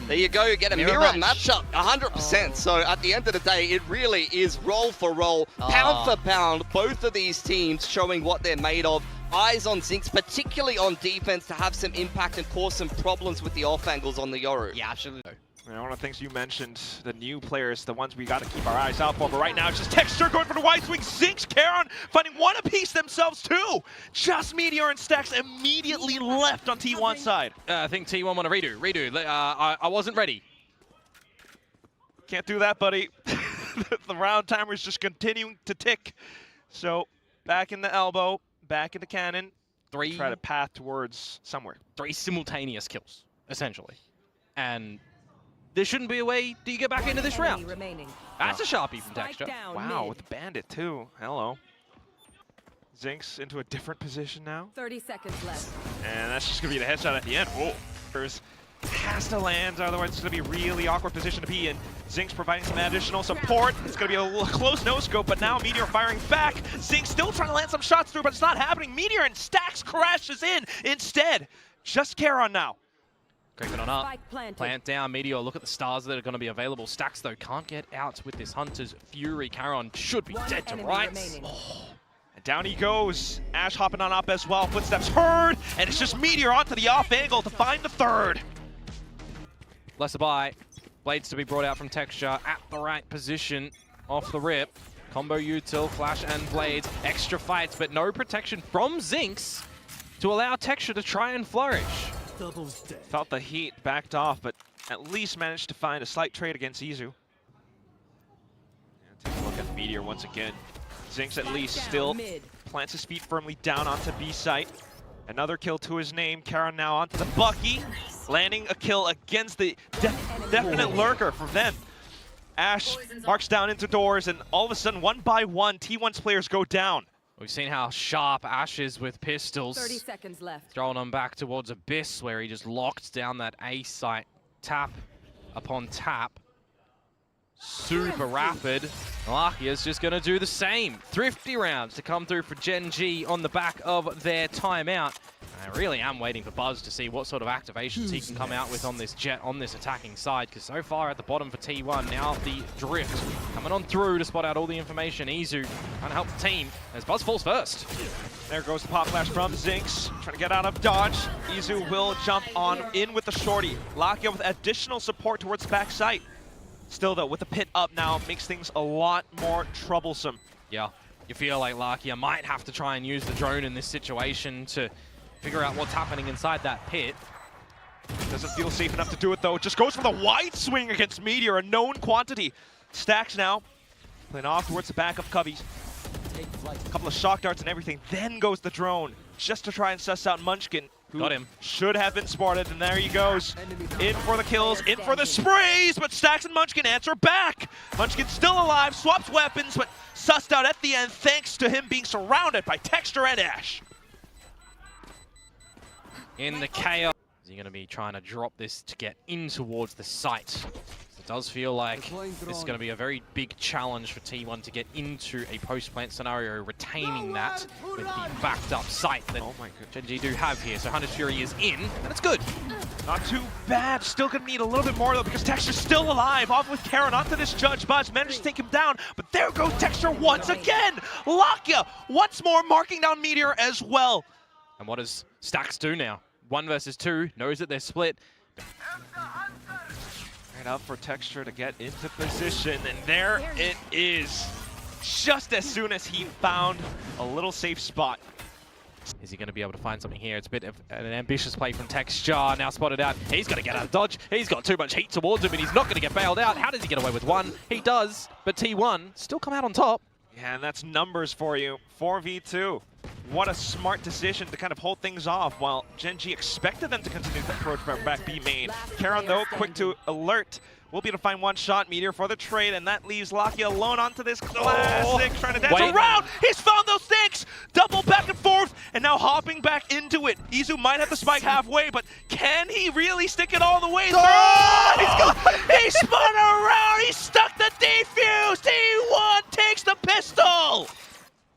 There you go, you get a mirror matchup, 100%. So at the end of the day, it really is roll for roll, pound for pound, both of these teams showing what they're made of. Eyes on Zinx, particularly on defense, to have some impact and cause some problems with the off angles on the Yoru. Yeah, absolutely. And one of the things you mentioned, the new players, the ones we got to keep our eyes out for. But right now, it's just Texture going for the wide swing. Zinx, Karon finding one apiece themselves too. Just Meteor and Stacks immediately left on T1's side. I think T1 want to redo. I wasn't ready. Can't do that, buddy. The round timer is just continuing to tick. So back in the elbow, back in the cannon. Try to path towards somewhere. 3 simultaneous kills, essentially. And there shouldn't be a way do you get back into this round. That's a Sharpie from Texture. Wow, with the Bandit too. Hello. Zinx into a different position now. 30 seconds left. And that's just going to be the headshot at the end. Whoa. Has to land, otherwise it's going to be a really awkward position to be in. Zinx providing some additional support. It's going to be a close no-scope, but now Meteor firing back. Zinx still trying to land some shots through, but it's not happening. Meteor and Stacks crashes in instead. Just Karon now. Creeping on up, plant down, Meteor, look at the stars that are going to be available. Stacks, though, can't get out with this Hunter's Fury. Karon should be dead to rights. Oh. And down he goes. Ash hopping on up as well. Footsteps heard, and it's just Meteor onto the off angle to find the third. Lesser buy. Blades to be brought out from Texture at the right position off the rip. Combo util, Flash and Blades. Extra fights, but no protection from Zinx to allow Texture to try and flourish. Felt the heat, backed off, but at least managed to find a slight trade against Izu. Take a look at Meteor once again. Zinx at least still plants his feet firmly down onto B site. Another kill to his name. Karon now onto the Bucky, landing a kill against the definite lurker for them. Ash marks down into doors, and all of a sudden, one by one, T1's players go down. We've seen how sharp Ash is with pistols. 30 seconds left. Throwing them back towards Abyss, where he just locked down that A site. Tap upon tap. Super rapid. Lakia's just going to do the same. Thrifty rounds to come through for GENG on the back of their timeout. I really am waiting for Buzz to see what sort of activations he can come out with on this Jet, on this attacking side, because so far at the bottom for T1, now the Drift coming on through to spot out all the information. Izu trying to help the team as Buzz falls first. There goes the pop flash from Zinx, trying to get out of dodge. Izu will jump on in with the shorty. Lakia with additional support towards the back site. Still though, with the pit up now, makes things a lot more troublesome. Yeah, you feel like Lakia might have to try and use the drone in this situation to figure out what's happening inside that pit. Doesn't feel safe enough to do it though. Just goes for the wide swing against Meteor, a known quantity. Stacks now, playing off towards the back of Cubbies. A couple of shock darts and everything, then goes the drone, just to try and suss out Munchkin, who got him. Should have been spotted, and there he goes. In for the kills, in for the sprays, but Stacks and Munchkin answer back. Munchkin still alive, swaps weapons, but sussed out at the end thanks to him being surrounded by Texture and Ash. In the chaos. Is he going to be trying to drop this to get in towards the site? It does feel like this is going to be a very big challenge for T1 to get into a post-plant scenario, retaining that with the backed up site that GENG do have here. So Hunter's Fury is in, and it's good. Not too bad. Still going to need a little bit more though, because Texture's still alive. Off with Karon onto this Judge. Buzz managed to take him down, but there goes Texture once again. Lakia once more marking down Meteor as well. And what does Stacks do now? 1 versus 2, knows that they're split. Right up for Texture to get into position, and there it is. Just as soon as he found a little safe spot. Is he going to be able to find something here? It's a bit of an ambitious play from Texture, now spotted out. He's got to get out of dodge. He's got too much heat towards him, and he's not going to get bailed out. How does he get away with 1? He does, but T1 still come out on top. Yeah, and that's numbers for you. 4v2. What a smart decision to kind of hold things off while GENG expected them to continue to approach back B main. Karon, though, quick to alert. Will be able to find one shot, Meteor for the trade, and that leaves Lakia alone onto this classic, trying to dance around. He's found those things! Double back and forth, and now hopping back into it. Izu might have the spike halfway, but can he really stick it all the way through? He spun around, he stuck the defuse! T1 takes the pistol!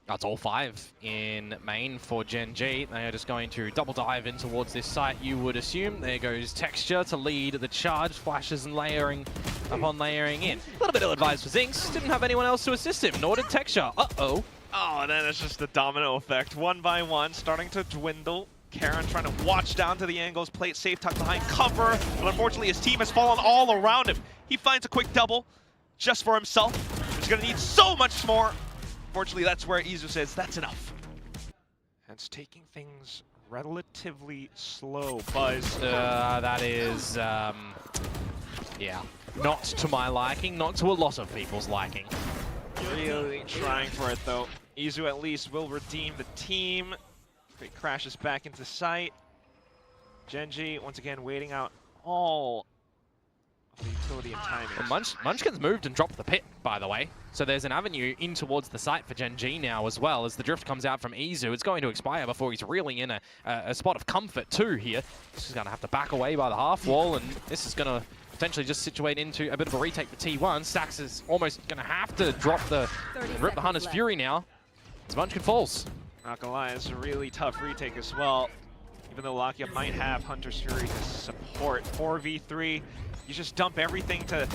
That's awful. 5 in main for GENG. They are just going to double dive in towards this site, you would assume. There goes Texture to lead the charge, flashes and layering upon layering in. A little bit ill-advised for Zinx. Didn't have anyone else to assist him, nor did Texture. Uh-oh. Oh, and then it's just the domino effect. One by one, starting to dwindle. Karen trying to watch down to the angles, play it safe, tuck behind cover, but unfortunately his team has fallen all around him. He finds a quick double just for himself. He's gonna need so much more. Unfortunately, that's where Izu says that's enough. And it's taking things relatively slow. Buzz. That is, yeah, not to my liking, not to a lot of people's liking. Really trying for it though. Izu at least will redeem the team. It crashes back into sight. GENG once again waiting out all of the utility and timing. Well, Munchkin's moved and dropped the pit, by the way. So there's an avenue in towards the site for GENG now as well. As the drift comes out from Izu, it's going to expire before he's really in a spot of comfort too here. He's just going to have to back away by the half wall, and this is going to potentially just situate into a bit of a retake for T1. Stax is almost going to have to drop rip the Hunter's Fury now as Munchkin falls. Not gonna lie, it's a really tough retake as well. Even though Lakia might have Hunter's Fury to support. 4v3, you just dump everything to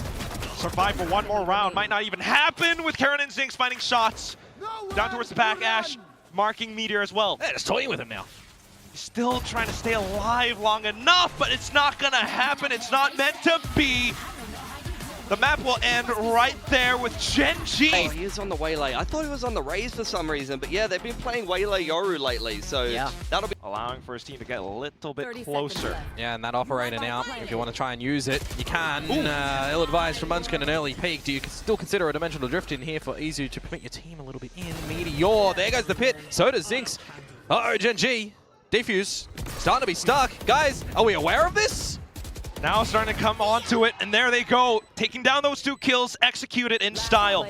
survive for one more round. Might not even happen with Karen and Zinx finding shots. Down towards the back, Ash marking Meteor as well. Yeah, just toying with him now. He's still trying to stay alive long enough, but it's not gonna happen. It's not meant to be. The map will end right there with GENG. Oh, he is on the Waylay. I thought he was on the Raze for some reason, but yeah, they've been playing Waylay Yoru lately, so yeah, that'll be allowing for his team to get a little bit closer. Yeah, and that operator now, if you want to try and use it, you can. Ill-advised from Munchkin, an early peak. Do you still consider a dimensional drift in here for Izu to permit your team a little bit in? Meteor, there goes the pit. So does Zinx. Uh-oh, GENG. Defuse, starting to be stuck. Guys, are we aware of this? Now starting to come onto it, and there they go. Taking down those 2 kills, executed in style.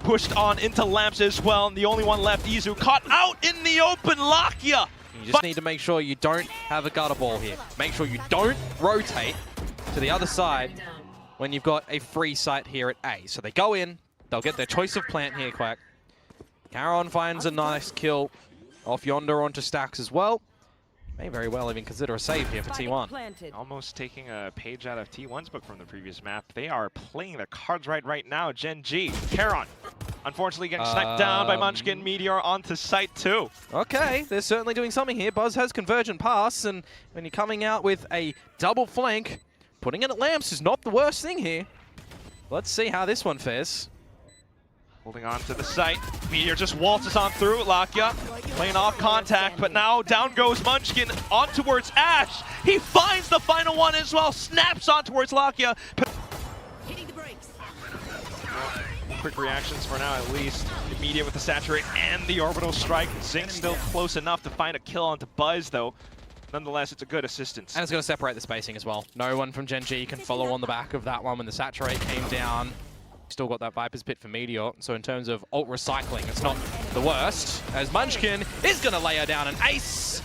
Pushed on into lamps as well, and the only one left, Izu, caught out in the open, Lakia. You just need to make sure you don't have a gutter ball here. Make sure you don't rotate to the other side when you've got a free site here at A. So they go in, they'll get their choice of plant here, Quack. Caron finds a nice kill off yonder onto Stax as well. May very well even consider a save here for T1. Almost taking a page out of T1's book from the previous map. They are playing their cards right now. GENG, Caron, unfortunately getting sniped down by Munchkin. Meteor onto site 2. Okay, they're certainly doing something here. Buzz has convergent pass, and when you're coming out with a double flank, putting it at lamps is not the worst thing here. Let's see how this one fares. Holding on to the site. Meteor just waltzes on through. Lakia playing off contact, but now down goes Munchkin on towards Ash. He finds the final one as well. Snaps on towards Lakia. Hitting the brakes. Quick reactions for now, at least. Immediate with the saturate and the orbital strike. Zinx still close enough to find a kill onto Buzz, though. Nonetheless, it's a good assistance. And it's going to separate the spacing as well. No one from GENG can follow on the back of that one when the saturate came down. Still got that Viper's Pit for Meteor, so in terms of ult recycling, it's not the worst, as Munchkin is going to layer down an ace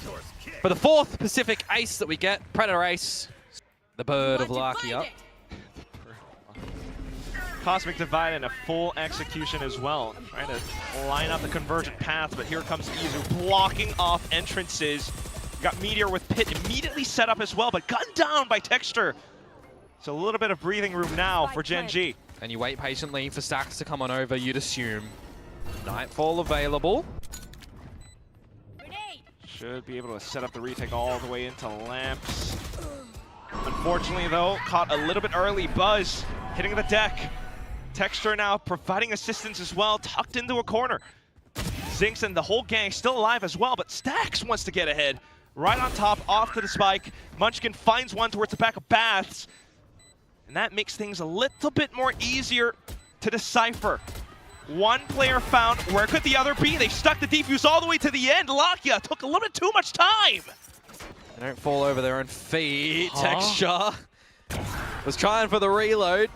for the 4th Pacific ace that we get. Predator ace, the bird of Lakia. Cosmic Divide and a full execution as well. Trying to line up the convergent path, but here comes Izu blocking off entrances. Got Meteor with Pit immediately set up as well, but gunned down by Texture. So a little bit of breathing room now for GENG. And you wait patiently for Stax to come on over, you'd assume. Nightfall available. Should be able to set up the retake all the way into lamps. Unfortunately though, caught a little bit early. Buzz hitting the deck. Texture now providing assistance as well, tucked into a corner. Zinx and the whole gang still alive as well, but Stax wants to get ahead. Right on top, off to the spike. Munchkin finds one towards the back of Baths. And that makes things a little bit more easier to decipher. One player found. Where could the other be? They stuck the defuse all the way to the end. Lakia took a little bit too much time. They don't fall over their own feet. Texture was trying for the reload.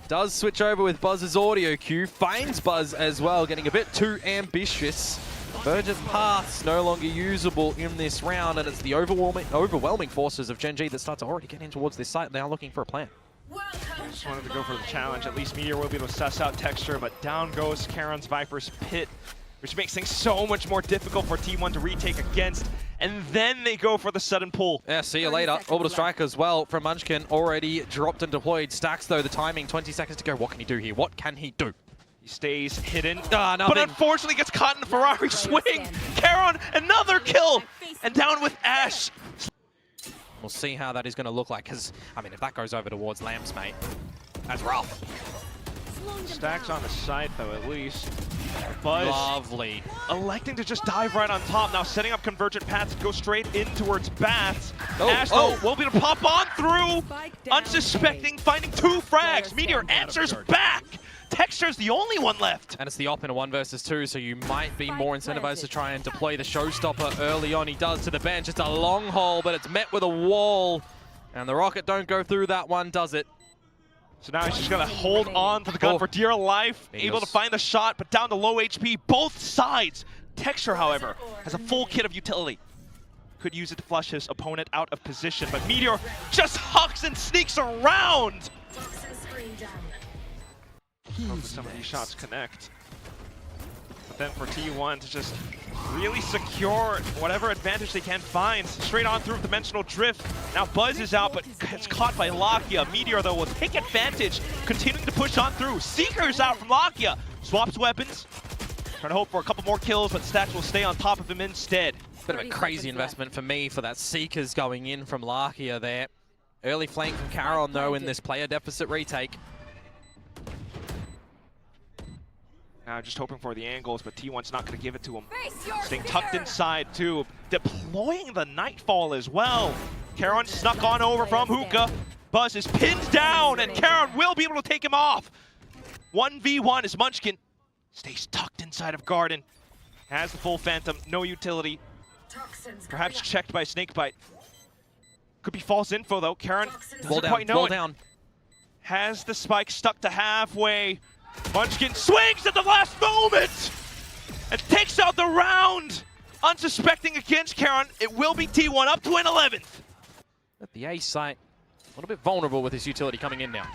Does switch over with Buzz's audio cue. Finds Buzz as well, getting a bit too ambitious. Virgin paths no longer usable in this round, and it's the overwhelming forces of GENG that start to already get in towards this site. They are looking for a plan. Just wanted to go for the challenge. At least Meteor will be able to suss out Texture, but down goes Karon's Viper's Pit. which makes things so much more difficult for T1 to retake against. And then they go for the sudden pull. Yeah, see you later. Orbital strike as well from Munchkin, already dropped and deployed. Stacks though, the timing, 20 seconds to go. What can he do here? What can he do? He stays hidden, nothing. but unfortunately gets caught in the Ferrari swing. Karon, another kill, and down with Ash. We'll see how that is going to look like, because, I mean, if that goes over towards Lamps, mate, that's rough. Stacks on the side, though, at least. Buzz Lovely. electing to just dive right on top. Now setting up convergent paths to go straight in towards Bats. Oh, Ash, though, will be able to pop on through. Unsuspecting, finding 2 frags. Meteor answers back. Texture's the only one left. And it's the op in a 1 versus 2, so you might be more incentivized to try and deploy the showstopper early on. He does to the bench. It's a long haul, but it's met with a wall. And the rocket don't go through that one, does it? So now he's just gonna hold on to the gun for dear life. Able to find the shot, but down to low HP, both sides. Texture, however, has a full kit of utility. Could use it to flush his opponent out of position, but Meteor just hucks and sneaks around. Hopefully some of these shots connect. But then for T1 to just really secure whatever advantage they can find. Straight on through Dimensional Drift. Now Buzz is out, but it's caught by Lakia. Meteor, though, will take advantage, continuing to push on through. Seeker's out from Lakia. Swaps weapons. Trying to hope for a couple more kills, but Stacks will stay on top of him instead. Bit of a crazy investment for me for that Seekers going in from Lakia there. Early flank from Karon, though, in this player deficit retake. Now just hoping for the angles, but T1's not going to give it to him. Staying tucked inside, too. Deploying the Nightfall as well. Karon snuck on over from Hookah. Buzz is pinned down, and Karon will be able to take him off. 1v1 as Munchkin stays tucked inside of Garden. Has the full Phantom, no utility. Perhaps checked by Snakebite. Could be false info, though. Karon doesn't quite know it. Down. Has the spike stuck to halfway. Munchkin swings at the last moment and takes out the round. Unsuspecting against Karon, it will be T1 up to an 11th. At the A site, a little bit vulnerable with his utility coming in now.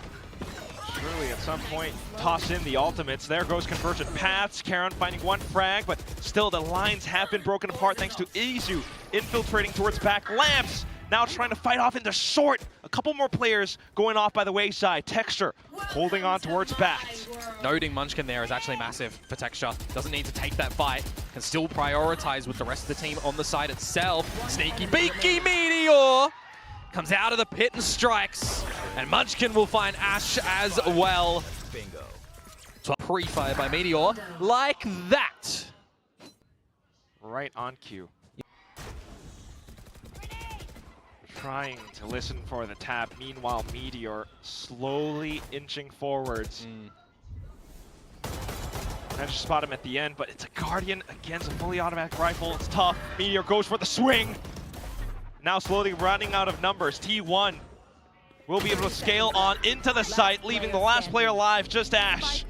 Surely at some point, toss in the ultimates. There goes Convergent Paths. Karon finding 1 frag, but still the lines have been broken apart thanks to Izu infiltrating towards back. Lamps now trying to fight off into short. A couple more players going off by the wayside. Texture holding on towards Bats. Noting Munchkin there is actually massive for Texture. Doesn't need to take that fight. Can still prioritize with the rest of the team on the side itself. Sneaky beaky Meteor comes out of the pit and strikes. And Munchkin will find Ash as well. Bingo. Pre-fire by Meteor like that. Right on cue. Trying to listen for the tap. Meanwhile, Meteor slowly inching forwards. Managed to spot him at the end, but it's a Guardian against a fully automatic rifle. It's tough. Meteor goes for the swing. Now slowly running out of numbers. T1 will be able to scale on into the site, leaving the last player alive, just Ash.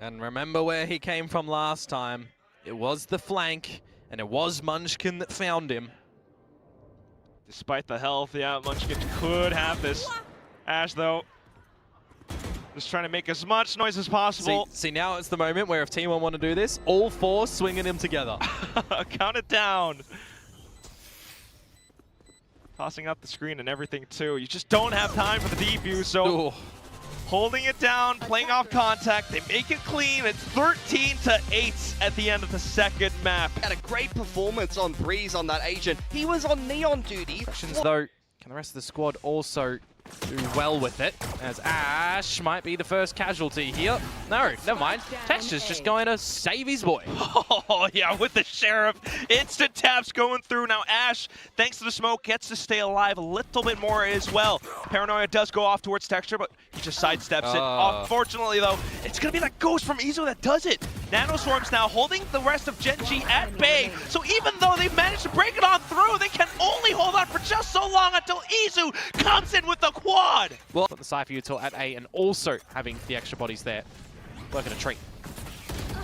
And remember where he came from last time. It was the flank, and it was Munchkin that found him. Despite the health, yeah, Munchkin could have this. Ash, though, just trying to make as much noise as possible. See, now it's the moment where if T1 want to do this, all 4 swinging him together. Count it down. Tossing up the screen and everything, too. You just don't have time for the defuse, so... Ooh. Holding it down, playing off contact, they make it clean. It's 13-8 at the end of the second map. Had a great performance on Breeze on that agent. He was on Neon duty. Questions though, can the rest of the squad also do well with it? As Ash might be the first casualty here. No, never mind. Texture's just going to save his boy. Oh yeah, with the Sheriff. Instant taps going through. Now Ash, thanks to the smoke, gets to stay alive a little bit more as well. Paranoia does go off towards Texture, but he just sidesteps it. Unfortunately though, it's going to be that ghost from Izu that does it. Nanoswarm's now holding the rest of GENG at bay. So even though they managed to break it on through, they can only hold on for just so long until Izu comes in with the quad. Well, the Cypher util at A and also having the extra bodies there. Working a treat.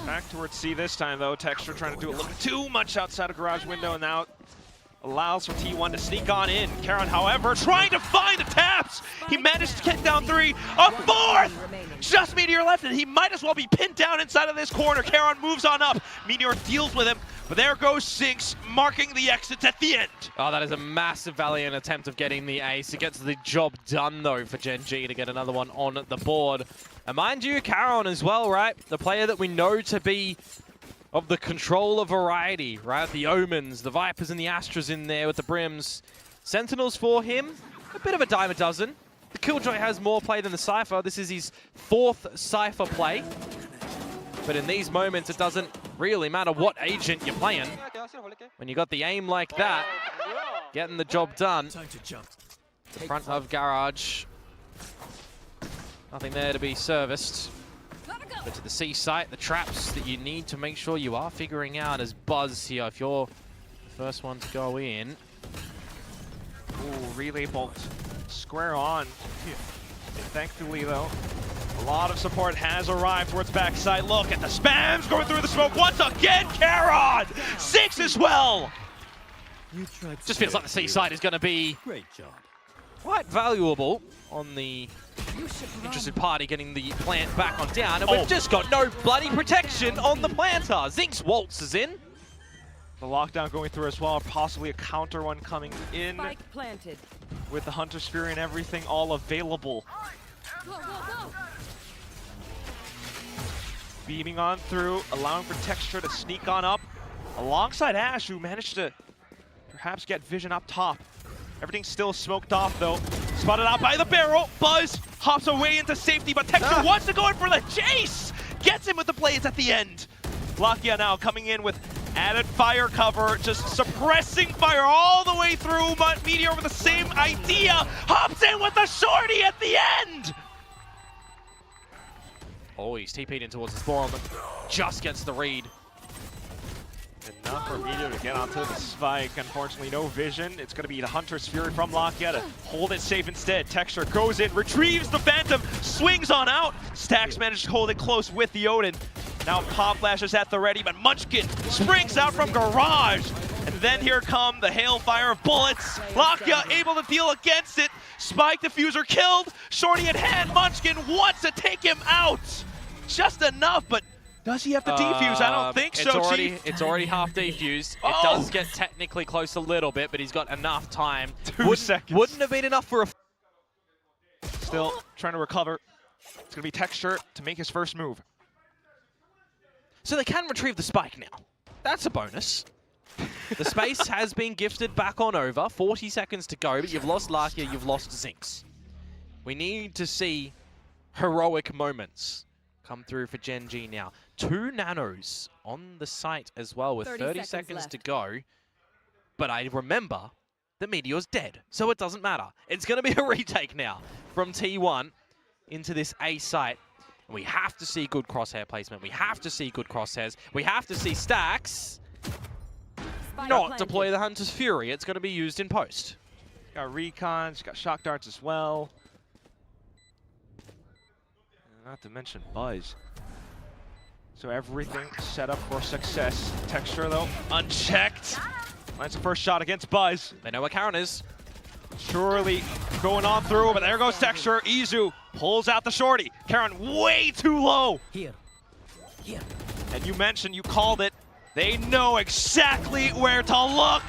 Back towards C this time though. Texture trying to do a little bit too much outside of garage window, and now allows for T1 to sneak on in. Karon, however, trying to find the taps. He managed to kick down 3, a 4th! Just Meteor left, and he might as well be pinned down inside of this corner. Karon moves on up. Meteor deals with him, but there goes Sinks, marking the exits at the end. Oh, that is a massive valiant attempt of getting the ace. It gets the job done, though, for GENG to get another one on the board. And mind you, Karon as well, right? The player that we know to be of the controller variety, right? The Omens, the Vipers and the Astras in there with the Brims. Sentinels for him, a bit of a dime a dozen. The Killjoy has more play than the Cypher. This is his 4th Cypher play. But in these moments, it doesn't really matter what agent you're playing. When you got the aim like that, getting the job done. The front of Garage. Nothing there to be serviced. But to the C site, the traps that you need to make sure you are figuring out as Buzz here. If you're the first one to go in. Ooh, relay bolt. Square on. Thankfully, though, a lot of support has arrived towards backside. Look at the spams going through the smoke once again. Karon! 6 as well! Just feels like the C site is going to be quite valuable on the interested party getting the plant back on down. And we've just got no bloody protection on the planter. Zinx waltzes in. The lockdown going through as well, possibly a counter one coming in. Spike planted. With the Hunter Spear and everything all available. Go, go, go. Beaming on through, allowing for Texture to sneak on up. Alongside Ash, who managed to perhaps get vision up top. Everything's still smoked off though. Spotted out by the barrel. Buzz hops away into safety, but Texture wants to go in for the chase! Gets him with the plays at the end. Lakia now coming in with added fire cover, just suppressing fire all the way through, but Meteor with the same idea, hops in with the shorty at the end! Oh, he's TP'd in towards the spawn, but just gets the read. Enough for Meteor to get onto the spike. Unfortunately, no vision. It's going to be the Hunter's Fury from Lakia to hold it safe instead. Texture goes in, retrieves the Phantom, swings on out. Stax managed to hold it close with the Odin. Now Pop Flash is at the ready, but Munchkin springs out from Garage. And then here come the hailfire of bullets. Lakia able to deal against it. Spike diffuser killed. Shorty in hand. Munchkin wants to take him out. Just enough, but does he have to defuse? I don't think so, Chief. It's already half defused. It does get technically close a little bit, but he's got enough time. 2 seconds. Wouldn't have been enough for a... Still trying to recover. It's going to be Texture to make his first move. So they can retrieve the spike now. That's a bonus. The space has been gifted back on over. 40 seconds to go, but you've lost Lakia, you've lost Zinx. We need to see heroic moments come through for GENG now. 2 nanos on the site as well with 30 seconds to go. But I remember that Meteor's dead, so it doesn't matter. It's going to be a retake now from T1 into this A site. And we have to see good crosshair placement. We have to see good crosshairs. We have to see Stax not deploy the Hunter's Fury. It's going to be used in post. Got recons, got shock darts as well. Not to mention Buzz. So everything set up for success. Texture though, unchecked. Lands the first shot against Buzz. They know where Karon is. Surely going on through, but there goes Texture. Izu pulls out the shorty. Karon way too low. Here. And you mentioned, you called it. They know exactly where to look.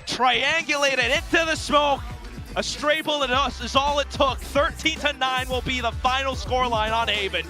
Triangulated into the smoke. A stray bullet is all it took. 13-9 will be the final scoreline on Haven.